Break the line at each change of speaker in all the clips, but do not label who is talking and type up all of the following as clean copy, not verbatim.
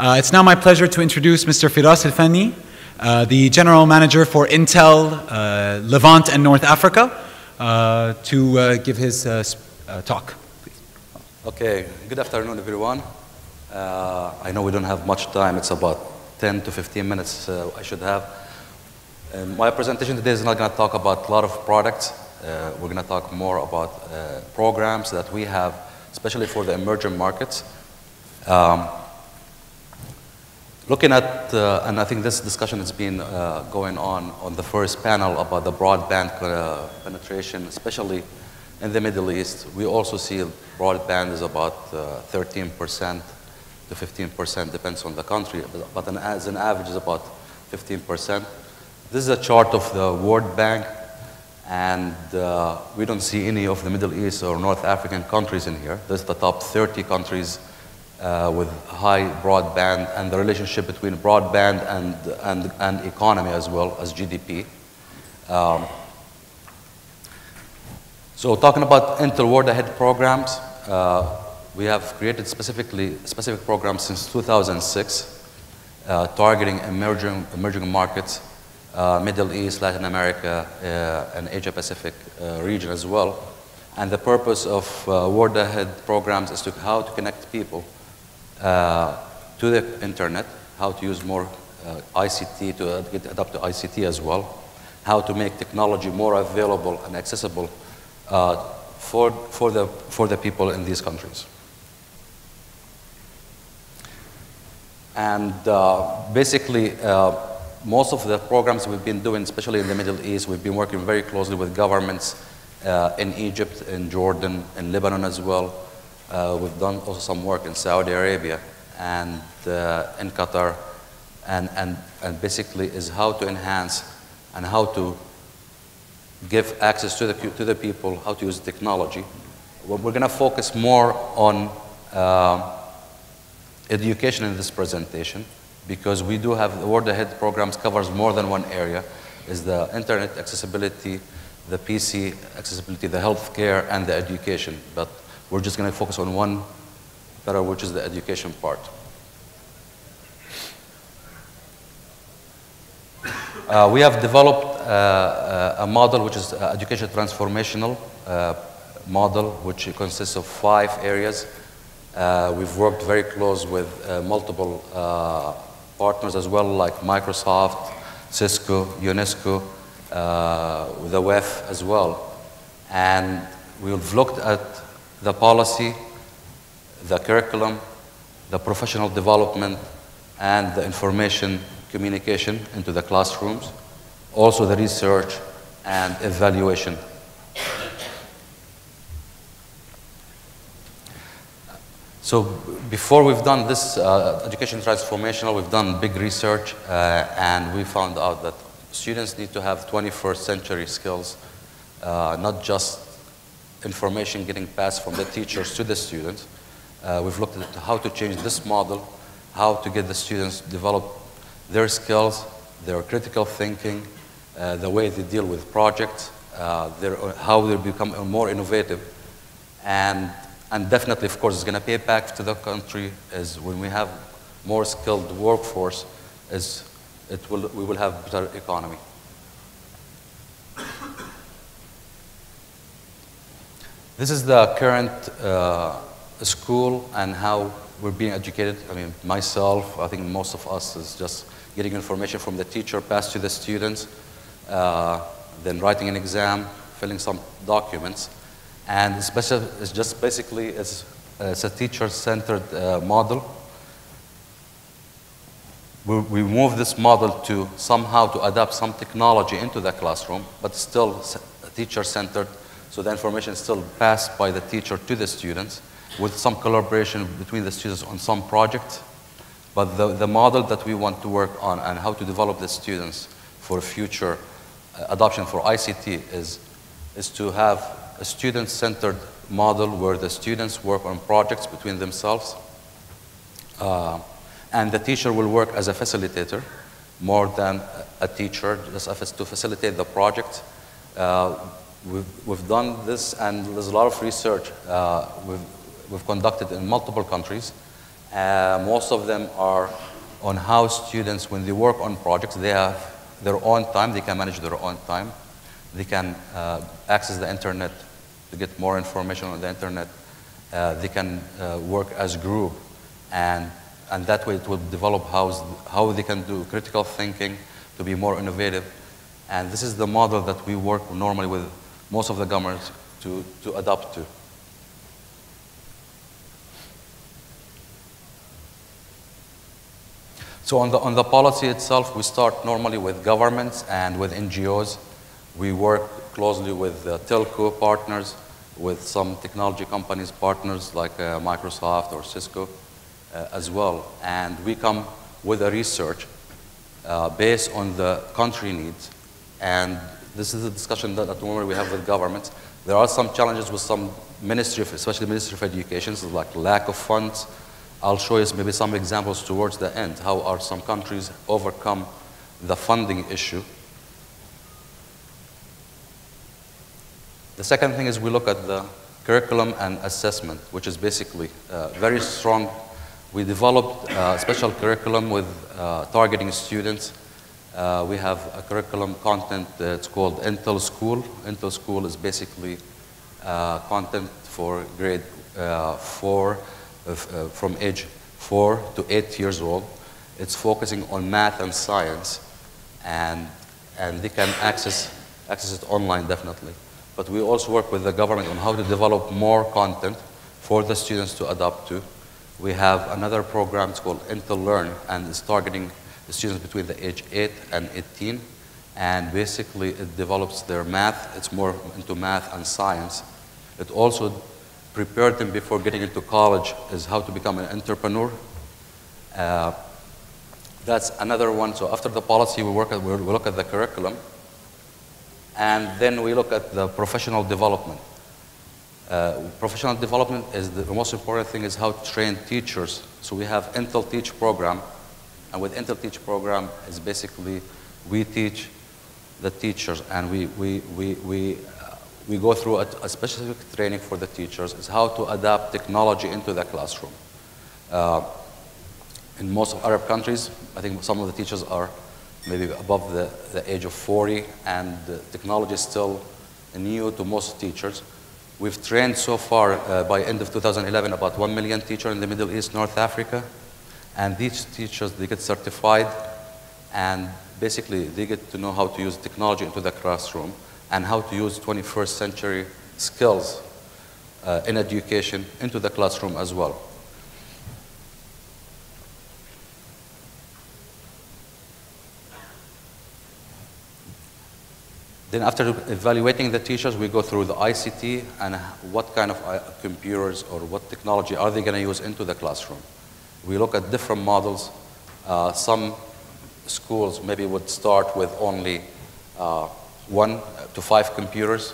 It's now my pleasure to introduce Mr. Firas Alfanney, the General Manager for Intel, Levant and North Africa, to give his talk. Please.
Okay, good afternoon, everyone. I know we don't have much time. It's about 10 to 15 minutes I should have. My presentation today is not going to talk about a lot of products. We're going to talk more about programs that we have, especially for the emerging markets. Looking at, and I think this discussion has been going on the first panel about the broadband penetration, especially in the Middle East. We also see broadband is about 13% to 15%, depends on the country, but as an average is about 15%. This is a chart of the World Bank, and we don't see any of the Middle East or North African countries in here. This is the top 30 countries with high broadband and the relationship between broadband and economy as well as GDP. So talking about Intel World Ahead programs, we have created specific programs since 2006, targeting emerging markets, Middle East, Latin America, and Asia Pacific region as well. And the purpose of World Ahead programs is how to connect people to the internet, how to use more ICT, to adapt to ICT as well, how to make technology more available and accessible for the people in these countries. And basically, most of the programs we've been doing, especially in the Middle East, we've been working very closely with governments in Egypt, in Jordan, in Lebanon as well. We've done also some work in Saudi Arabia and in Qatar, and basically is how to enhance and how to give access to the people, how to use technology. We're going to focus more on education in this presentation, because we do have the World Ahead programs covers more than one area. Is the internet accessibility, the PC accessibility, the healthcare, and the education. But we're just going to focus on one better, which is the education part. We have developed a model which is education transformational model, which consists of 5 areas. We've worked very close with multiple partners as well, like Microsoft, Cisco, UNESCO, the WEF as well. And we've looked at the policy, the curriculum, the professional development, and the information communication into the classrooms, also the research and evaluation. So before we've done this education transformational, we've done big research, and we found out that students need to have 21st century skills, not just information getting passed from the teachers to the students. We've looked at how to change this model, how to get the students to develop their skills, their critical thinking, the way they deal with projects, how they become more innovative. And definitely, of course, it's going to pay back to the country is when we have more skilled workforce, we will have better economy. This is the current school and how we're being educated. I mean, myself, I think most of us is just getting information from the teacher passed to the students, then writing an exam, filling some documents. And it's just basically it's a teacher-centered model. We move this model to somehow to adapt some technology into the classroom, but still teacher-centered, so the information is still passed by the teacher to the students with some collaboration between the students on some project. But the model that we want to work on and how to develop the students for future adoption for ICT is to have a student-centered model where the students work on projects between themselves, and the teacher will work as a facilitator more than a teacher, just to facilitate the project. We've done this, and there's a lot of research we've conducted in multiple countries, Most of them are on how students, when they work on projects, they have their own time, they can manage their own time. They can access the internet to get more information on the internet. They can work as a group, and that way it will develop how they can do critical thinking to be more innovative. And this is the model that we work normally with most of the governments to adopt to. So on the policy itself, we start normally with governments and with NGOs. We work closely with telco partners, with some technology companies partners like Microsoft or Cisco as well. And we come with a research based on the country needs. And this is a discussion that normally we have with governments. There are some challenges with some ministry, especially Ministry of Education, so like lack of funds. I'll show you maybe some examples towards the end, how are some countries overcome the funding issue. The second thing is we look at the curriculum and assessment, which is basically very strong. We developed a special curriculum with targeting students. We have a curriculum content that's called Intel School. Intel School is basically content for grade 4, from age 4 to 8 years old. It's focusing on math and science, and they can access it online definitely. But we also work with the government on how to develop more content for the students to adopt to. We have another program, it's called Intel Learn, and it's targeting the students between the age 8 and 18. And basically it develops their math, it's more into math and science. It also prepared them before getting into college is how to become an entrepreneur. That's another one. So after the policy, we look at the curriculum, and then we look at the professional development. Professional development is the most important thing is how to train teachers. So we have Intel Teach program, and with Intel Teach program is basically we teach the teachers, and we go through a specific training for the teachers is how to adapt technology into the classroom. In most of Arab countries, I think some of the teachers are maybe above the age of 40, and the technology is still new to most teachers. We've trained so far, by end of 2011, about 1 million teachers in the Middle East, North Africa. And these teachers, they get certified, and basically they get to know how to use technology into the classroom and how to use 21st century skills in education into the classroom as well. Then after evaluating the teachers, we go through the ICT and what kind of computers or what technology are they going to use into the classroom. We look at different models. Some schools maybe would start with only 1 to 5 computers,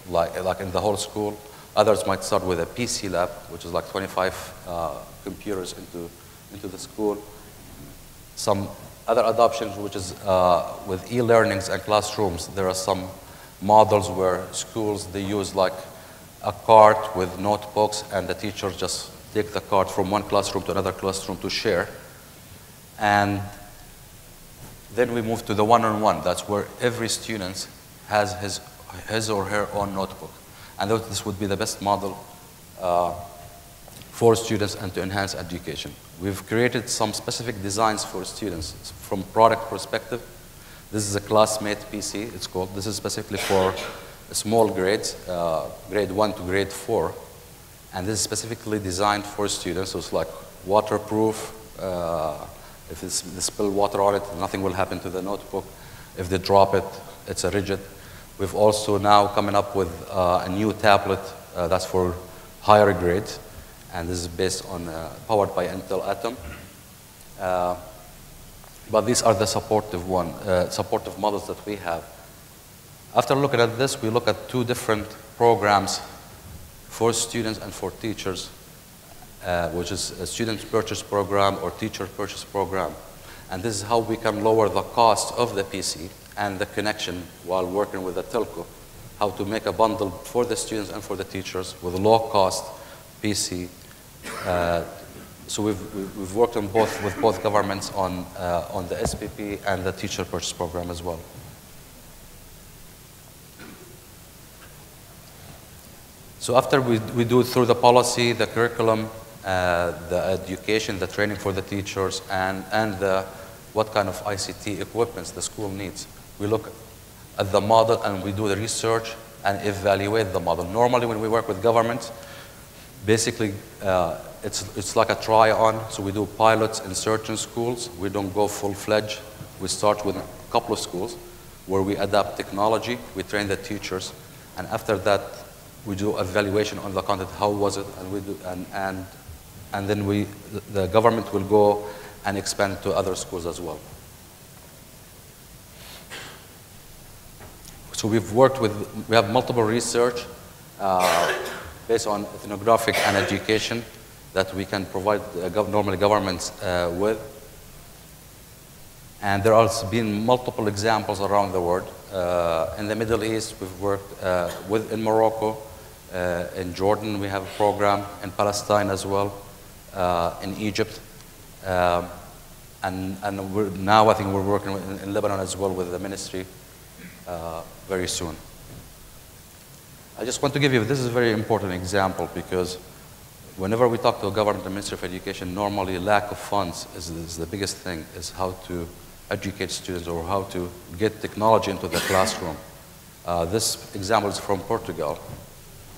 like in the whole school. Others might start with a PC lab, which is like 25 computers into the school. Some other adoptions, which is with e-learnings and classrooms, there are some models where schools, they use like a cart with notebooks, and the teachers just take the cart from one classroom to another classroom to share. And then we move to the one-on-one. That's where every student has his or her own notebook. And this would be the best model for students and to enhance education. We've created some specific designs for students from product perspective. This is a classmate PC, it's called. This is specifically for small grades, grade 1 to grade 4. And this is specifically designed for students, so it's like waterproof. If they spill water on it, nothing will happen to the notebook. If they drop it, it's a rigid. We've also now coming up with a new tablet that's for higher grades, and this is based on, powered by Intel Atom. But these are the supportive models that we have. After looking at this, we look at 2 different programs for students and for teachers, which is a student purchase program or teacher purchase program. And this is how we can lower the cost of the PC and the connection while working with the telco, how to make a bundle for the students and for the teachers with a low-cost PC So we've worked on with both governments on the SPP and the teacher purchase program as well. So after we do through the policy, the curriculum, the education, the training for the teachers, and what kind of ICT equipment the school needs. We look at the model and we do the research and evaluate the model. Normally when we work with governments, basically it's like a try-on. So we do pilots in certain schools. We don't go full-fledged. We start with a couple of schools where we adapt technology, we train the teachers, and after that we do evaluation on the content, how was it, and we do, and then the government will go and expand to other schools as well. So we have multiple research based on ethnographic and education that we can provide normally governments with. And there has been multiple examples around the world. In the Middle East, we've worked in Morocco, in Jordan we have a program, in Palestine as well, in Egypt. And now I think we're working in Lebanon as well with the ministry very soon. I just want to give you, this is a very important example because whenever we talk to a government and Ministry of Education, normally lack of funds is the biggest thing, is how to educate students or how to get technology into the classroom. This example is from Portugal.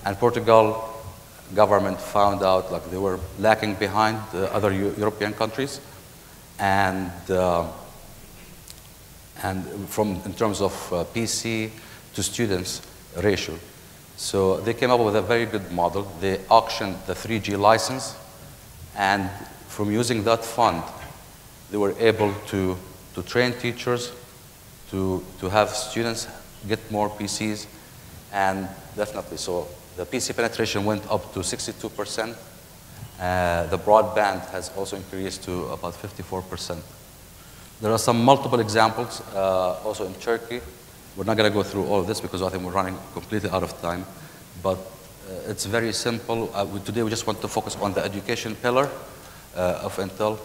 And Portugal government found out like they were lacking behind the other European countries. And in terms of PC to students ratio. So they came up with a very good model. They auctioned the 3G license, and from using that fund, they were able to train teachers, to have students get more PCs, and definitely, so the PC penetration went up to 62%. The broadband has also increased to about 54%. There are some multiple examples also in Turkey. We're not going to go through all of this because I think we're running completely out of time. But it's very simple. Today we just want to focus on the education pillar of Intel.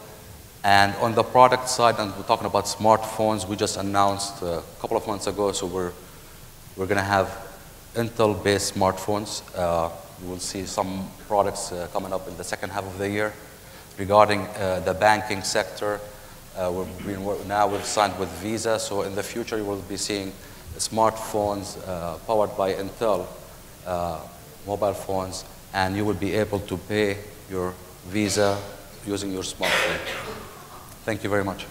And on the product side, and we're talking about smartphones, we just announced a couple of months ago, so we're going to have Intel-based smartphones. You will see some products coming up in the second half of the year. Regarding the banking sector, now we've signed with Visa, so in the future you will be seeing smartphones powered by Intel, mobile phones, and you will be able to pay your Visa using your smartphone. Thank you very much.